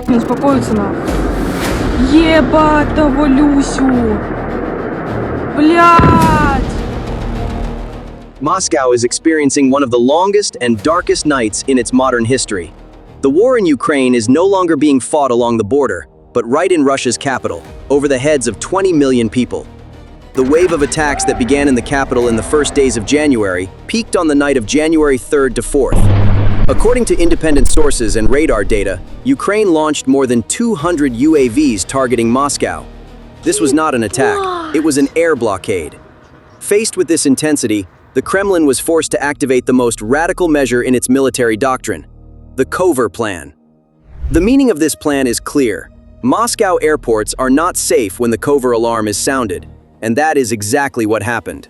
Не успокоиться нахуй. Ебать того Люсю! Блядь! Moscow is experiencing one of the longest and darkest nights in its modern history. The war in Ukraine is no longer being fought along the border, but right in Russia's capital, over the heads of 20 million people. The wave of attacks that began in the capital in the first days of January peaked on the night of January 3rd to 4th. According to independent sources and radar data, Ukraine launched more than 200 UAVs targeting Moscow. This was not an attack, it was an air blockade. Faced with this intensity, the Kremlin was forced to activate the most radical measure in its military doctrine, the Kover Plan. The meaning of this plan is clear. Moscow airports are not safe when the Kover alarm is sounded, and that is exactly what happened.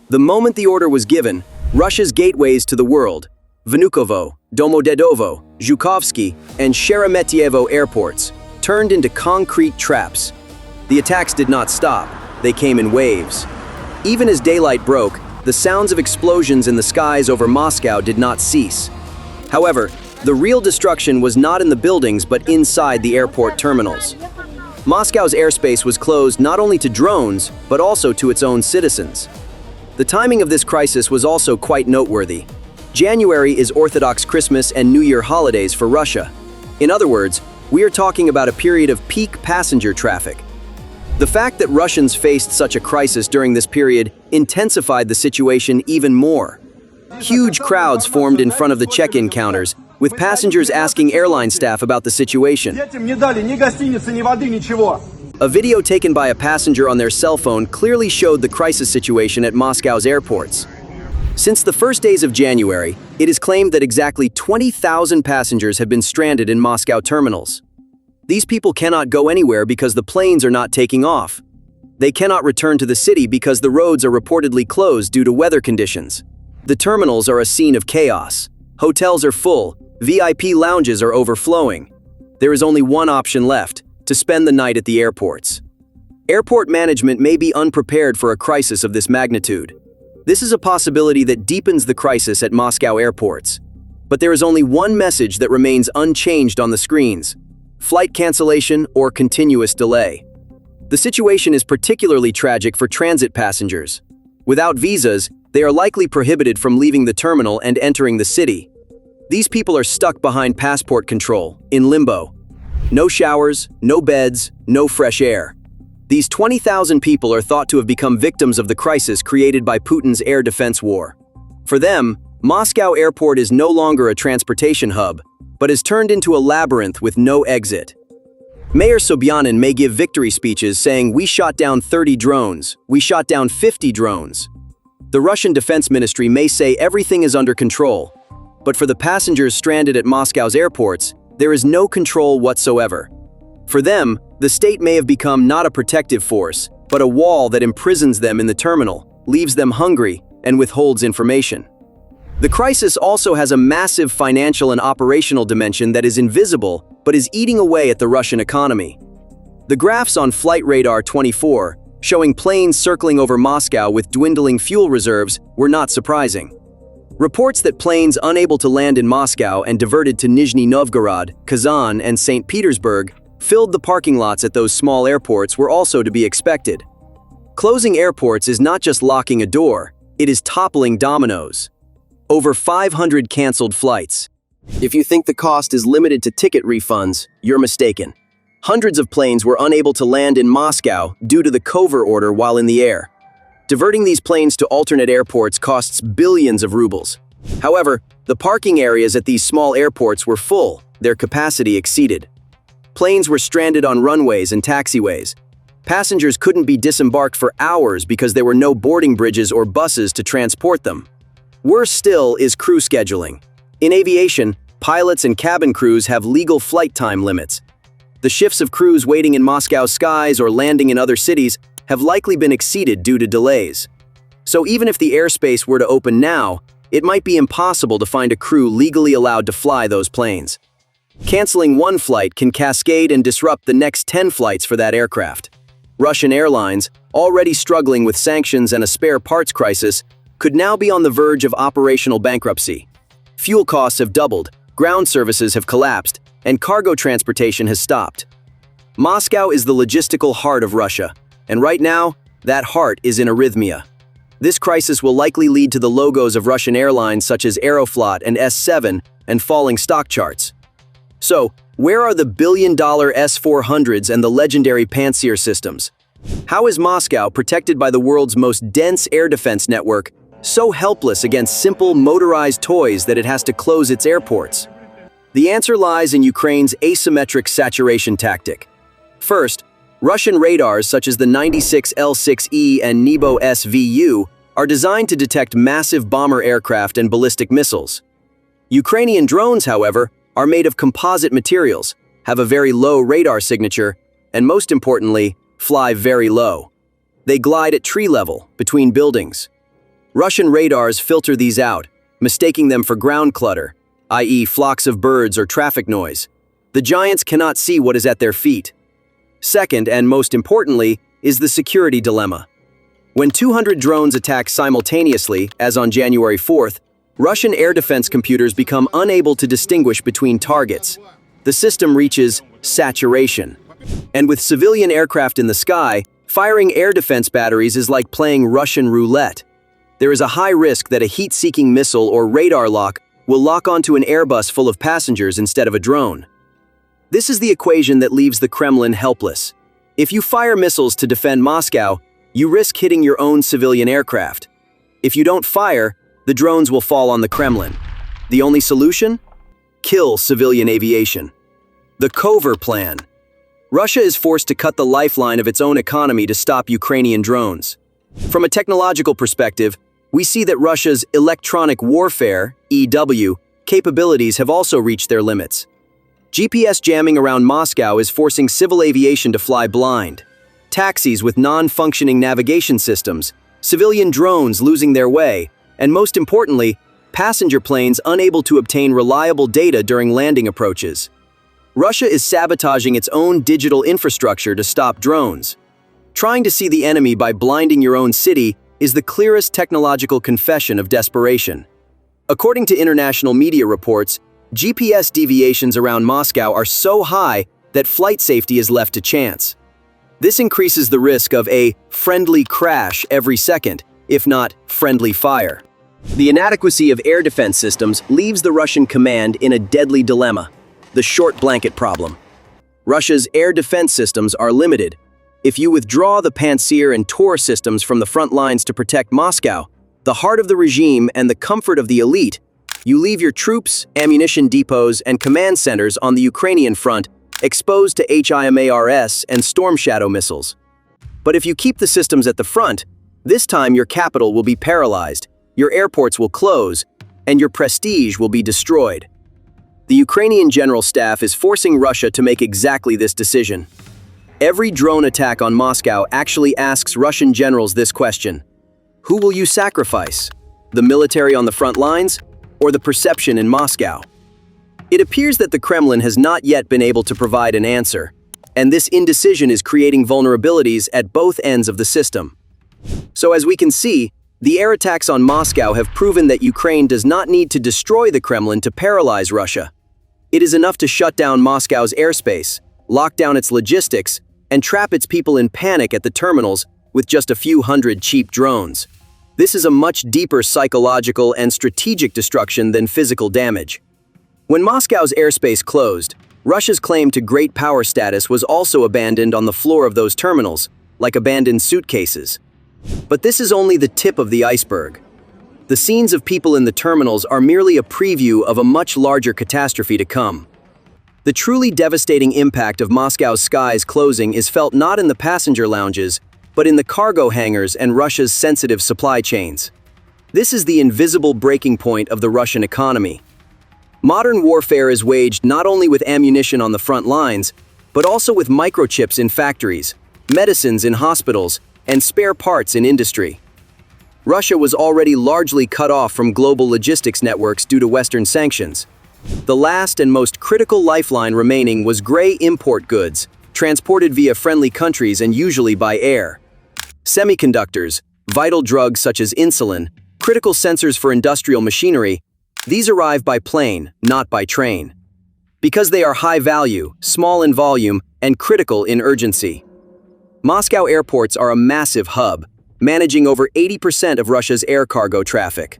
The moment the order was given, Russia's gateways to the world, Vnukovo, Domodedovo, Zhukovsky, and Sheremetyevo airports, turned into concrete traps. The attacks did not stop, they came in waves. Even as daylight broke, the sounds of explosions in the skies over Moscow did not cease. However, the real destruction was not in the buildings but inside the airport terminals. Moscow's airspace was closed not only to drones, but also to its own citizens. The timing of this crisis was also quite noteworthy. January is Orthodox Christmas and New Year holidays for Russia. In other words, we are talking about a period of peak passenger traffic. The fact that Russians faced such a crisis during this period intensified the situation even more. Huge crowds formed in front of the check-in counters, with passengers asking airline staff about the situation. A video taken by a passenger on their cell phone clearly showed the crisis situation at Moscow's airports. Since the first days of January, it is claimed that exactly 20,000 passengers have been stranded in Moscow terminals. These people cannot go anywhere because the planes are not taking off. They cannot return to the city because the roads are reportedly closed due to weather conditions. The terminals are a scene of chaos. Hotels are full, VIP lounges are overflowing. There is only one option left, to spend the night at the airports. Airport management may be unprepared for a crisis of this magnitude. This is a possibility that deepens the crisis at Moscow airports. But there is only one message that remains unchanged on the screens: flight cancellation or continuous delay. The situation is particularly tragic for transit passengers. Without visas, they are likely prohibited from leaving the terminal and entering the city. These people are stuck behind passport control, in limbo. No showers, no beds, no fresh air. These 20,000 people are thought to have become victims of the crisis created by Putin's air defense war. For them, Moscow airport is no longer a transportation hub, but has turned into a labyrinth with no exit. Mayor Sobyanin may give victory speeches saying, "We shot down 30 drones, we shot down 50 drones." The Russian Defense Ministry may say everything is under control, but for the passengers stranded at Moscow's airports, there is no control whatsoever. For them, the state may have become not a protective force, but a wall that imprisons them in the terminal, leaves them hungry, and withholds information. The crisis also has a massive financial and operational dimension that is invisible, but is eating away at the Russian economy. The graphs on Flight Radar 24, showing planes circling over Moscow with dwindling fuel reserves, were not surprising. Reports that planes unable to land in Moscow and diverted to Nizhny Novgorod, Kazan, and St. Petersburg filled the parking lots at those small airports were also to be expected. Closing airports is not just locking a door, it is toppling dominoes. Over 500 canceled flights. If you think the cost is limited to ticket refunds, you're mistaken. Hundreds of planes were unable to land in Moscow due to the Kover order while in the air. Diverting these planes to alternate airports costs billions of rubles. However, the parking areas at these small airports were full, their capacity exceeded. Planes were stranded on runways and taxiways. Passengers couldn't be disembarked for hours because there were no boarding bridges or buses to transport them. Worse still is crew scheduling. In aviation, pilots and cabin crews have legal flight time limits. The shifts of crews waiting in Moscow's skies or landing in other cities have likely been exceeded due to delays. So even if the airspace were to open now, it might be impossible to find a crew legally allowed to fly those planes. Canceling one flight can cascade and disrupt the next 10 flights for that aircraft. Russian airlines, already struggling with sanctions and a spare parts crisis, could now be on the verge of operational bankruptcy. Fuel costs have doubled, ground services have collapsed, and cargo transportation has stopped. Moscow is the logistical heart of Russia, and right now, that heart is in arrhythmia. This crisis will likely lead to the logos of Russian airlines such as Aeroflot and S7 and falling stock charts. So, where are the billion-dollar S-400s and the legendary Pantsir systems? How is Moscow, protected by the world's most dense air defense network, so helpless against simple motorized toys that it has to close its airports? The answer lies in Ukraine's asymmetric saturation tactic. First, Russian radars such as the 96 L6E and Nebo SVU are designed to detect massive bomber aircraft and ballistic missiles. Ukrainian drones, however, are made of composite materials, have a very low radar signature, and most importantly, fly very low. They glide at tree level, between buildings. Russian radars filter these out, mistaking them for ground clutter, i.e. flocks of birds or traffic noise. The giants cannot see what is at their feet. Second, and most importantly, is the security dilemma. When 200 drones attack simultaneously, as on January 4th, Russian air defense computers become unable to distinguish between targets. The system reaches saturation. And with civilian aircraft in the sky, firing air defense batteries is like playing Russian roulette. There is a high risk that a heat-seeking missile or radar lock will lock onto an Airbus full of passengers instead of a drone. This is the equation that leaves the Kremlin helpless. If you fire missiles to defend Moscow, you risk hitting your own civilian aircraft. If you don't fire, the drones will fall on the Kremlin. The only solution? Kill civilian aviation. The Kover Plan. Russia is forced to cut the lifeline of its own economy to stop Ukrainian drones. From a technological perspective, we see that Russia's electronic warfare, EW, capabilities have also reached their limits. GPS jamming around Moscow is forcing civil aviation to fly blind. Taxis with non-functioning navigation systems, civilian drones losing their way, and most importantly, passenger planes unable to obtain reliable data during landing approaches. Russia is sabotaging its own digital infrastructure to stop drones. Trying to see the enemy by blinding your own city is the clearest technological confession of desperation. According to international media reports, GPS deviations around Moscow are so high that flight safety is left to chance. This increases the risk of a friendly crash every second, if not friendly fire. The inadequacy of air defense systems leaves the Russian command in a deadly dilemma, the short blanket problem. Russia's air defense systems are limited. If you withdraw the Pantsir and Tor systems from the front lines to protect Moscow, the heart of the regime and the comfort of the elite, you leave your troops, ammunition depots, and command centers on the Ukrainian front exposed to HIMARS and Storm Shadow missiles. But if you keep the systems at the front, this time your capital will be paralyzed, your airports will close, and your prestige will be destroyed. The Ukrainian General Staff is forcing Russia to make exactly this decision. Every drone attack on Moscow actually asks Russian generals this question: who will you sacrifice? The military on the front lines, or the perception in Moscow? It appears that the Kremlin has not yet been able to provide an answer, and this indecision is creating vulnerabilities at both ends of the system. So as we can see, the air attacks on Moscow have proven that Ukraine does not need to destroy the Kremlin to paralyze Russia. It is enough to shut down Moscow's airspace, lock down its logistics, and trap its people in panic at the terminals with just a few hundred cheap drones. This is a much deeper psychological and strategic destruction than physical damage. When Moscow's airspace closed, Russia's claim to great power status was also abandoned on the floor of those terminals, like abandoned suitcases. But this is only the tip of the iceberg. The scenes of people in the terminals are merely a preview of a much larger catastrophe to come. The truly devastating impact of Moscow's skies closing is felt not in the passenger lounges, but in the cargo hangars and Russia's sensitive supply chains. This is the invisible breaking point of the Russian economy. Modern warfare is waged not only with ammunition on the front lines, but also with microchips in factories, medicines in hospitals, and spare parts in industry. Russia was already largely cut off from global logistics networks due to Western sanctions. The last and most critical lifeline remaining was gray import goods, transported via friendly countries and usually by air. Semiconductors, vital drugs such as insulin, critical sensors for industrial machinery, These arrive by plane, not by train. Because they are high value, small in volume, and critical in urgency. Moscow airports are a massive hub, managing over 80% of Russia's air cargo traffic.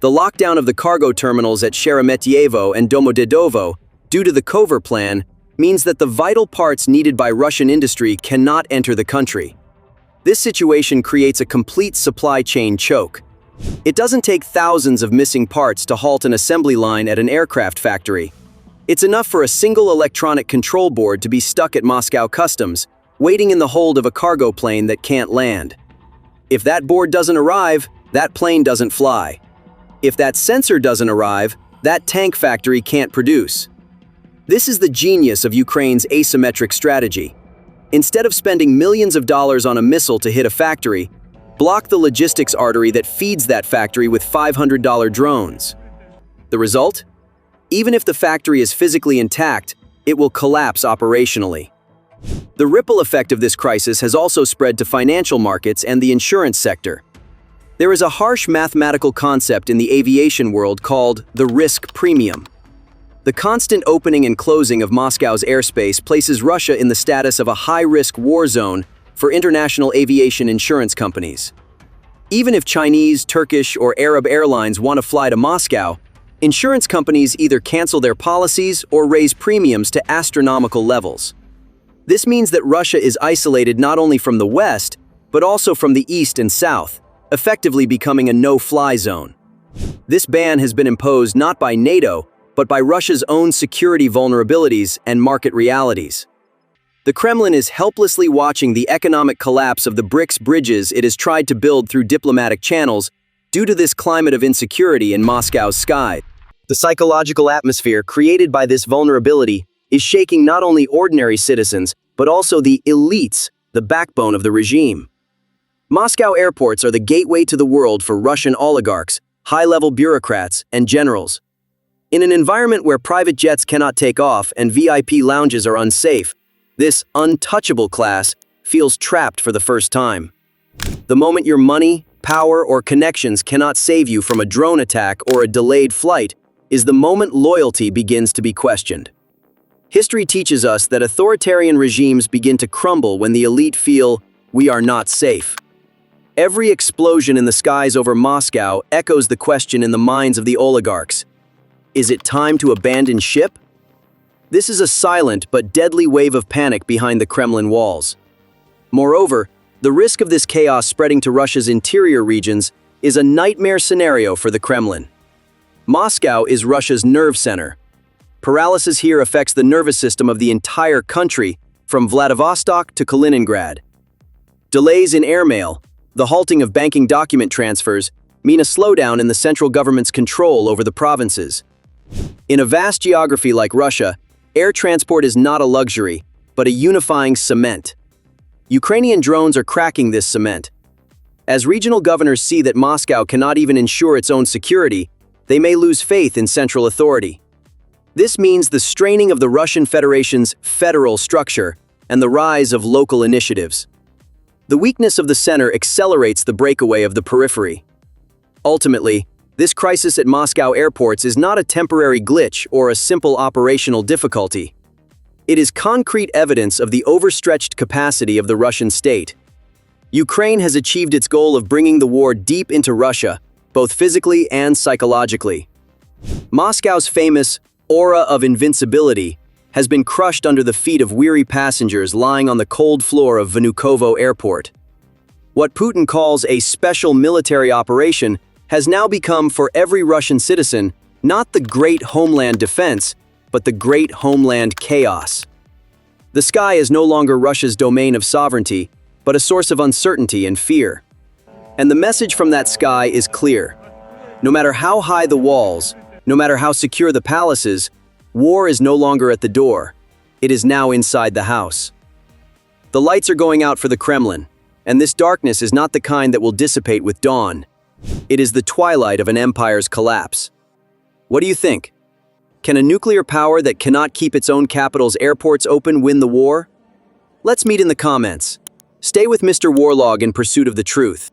The lockdown of the cargo terminals at Sheremetyevo and Domodedovo, due to the Kover Plan, means that the vital parts needed by Russian industry cannot enter the country. This situation creates a complete supply chain choke. It doesn't take thousands of missing parts to halt an assembly line at an aircraft factory. It's enough for a single electronic control board to be stuck at Moscow customs, waiting in the hold of a cargo plane that can't land. If that board doesn't arrive, that plane doesn't fly. If that sensor doesn't arrive, that tank factory can't produce. This is the genius of Ukraine's asymmetric strategy. Instead of spending millions of dollars on a missile to hit a factory, block the logistics artery that feeds that factory with $500 drones. The result? Even if the factory is physically intact, it will collapse operationally. The ripple effect of this crisis has also spread to financial markets and the insurance sector. There is a harsh mathematical concept in the aviation world called the risk premium. The constant opening and closing of Moscow's airspace places Russia in the status of a high-risk war zone for international aviation insurance companies. Even if Chinese, Turkish, or Arab airlines want to fly to Moscow, insurance companies either cancel their policies or raise premiums to astronomical levels. This means that Russia is isolated not only from the West, but also from the East and South, effectively becoming a no-fly zone. This ban has been imposed not by NATO, but by Russia's own security vulnerabilities and market realities. The Kremlin is helplessly watching the economic collapse of the BRICS bridges it has tried to build through diplomatic channels due to this climate of insecurity in Moscow's skies. The psychological atmosphere created by this vulnerability is shaking not only ordinary citizens, but also the elites, the backbone of the regime. Moscow airports are the gateway to the world for Russian oligarchs, high-level bureaucrats, and generals. In an environment where private jets cannot take off and VIP lounges are unsafe, this untouchable class feels trapped for the first time. The moment your money, power, or connections cannot save you from a drone attack or a delayed flight is the moment loyalty begins to be questioned. History teaches us that authoritarian regimes begin to crumble when the elite feel, "We are not safe." Every explosion in the skies over Moscow echoes the question in the minds of the oligarchs. Is it time to abandon ship? This is a silent but deadly wave of panic behind the Kremlin walls. Moreover, the risk of this chaos spreading to Russia's interior regions is a nightmare scenario for the Kremlin. Moscow is Russia's nerve center. Paralysis here affects the nervous system of the entire country, from Vladivostok to Kaliningrad. Delays in airmail, the halting of banking document transfers, mean a slowdown in the central government's control over the provinces. In a vast geography like Russia, air transport is not a luxury, but a unifying cement. Ukrainian drones are cracking this cement. As regional governors see that Moscow cannot even ensure its own security, they may lose faith in central authority. This means the straining of the Russian Federation's federal structure and the rise of local initiatives. The weakness of the center accelerates the breakaway of the periphery. Ultimately, this crisis at Moscow airports is not a temporary glitch or a simple operational difficulty. It is concrete evidence of the overstretched capacity of the Russian state. Ukraine has achieved its goal of bringing the war deep into Russia, both physically and psychologically. Moscow's famous aura of invincibility has been crushed under the feet of weary passengers lying on the cold floor of Vnukovo airport. What Putin calls a special military operation has now become for every Russian citizen not the great homeland defense, but the great homeland chaos. The sky is no longer Russia's domain of sovereignty, but a source of uncertainty and fear. And the message from that sky is clear. No matter how high the walls, no matter how secure the palaces, war is no longer at the door. It is now inside the house. The lights are going out for the Kremlin, and this darkness is not the kind that will dissipate with dawn. It is the twilight of an empire's collapse. What do you think? Can a nuclear power that cannot keep its own capital's airports open win the war? Let's meet in the comments. Stay with MrWARLOG in pursuit of the truth.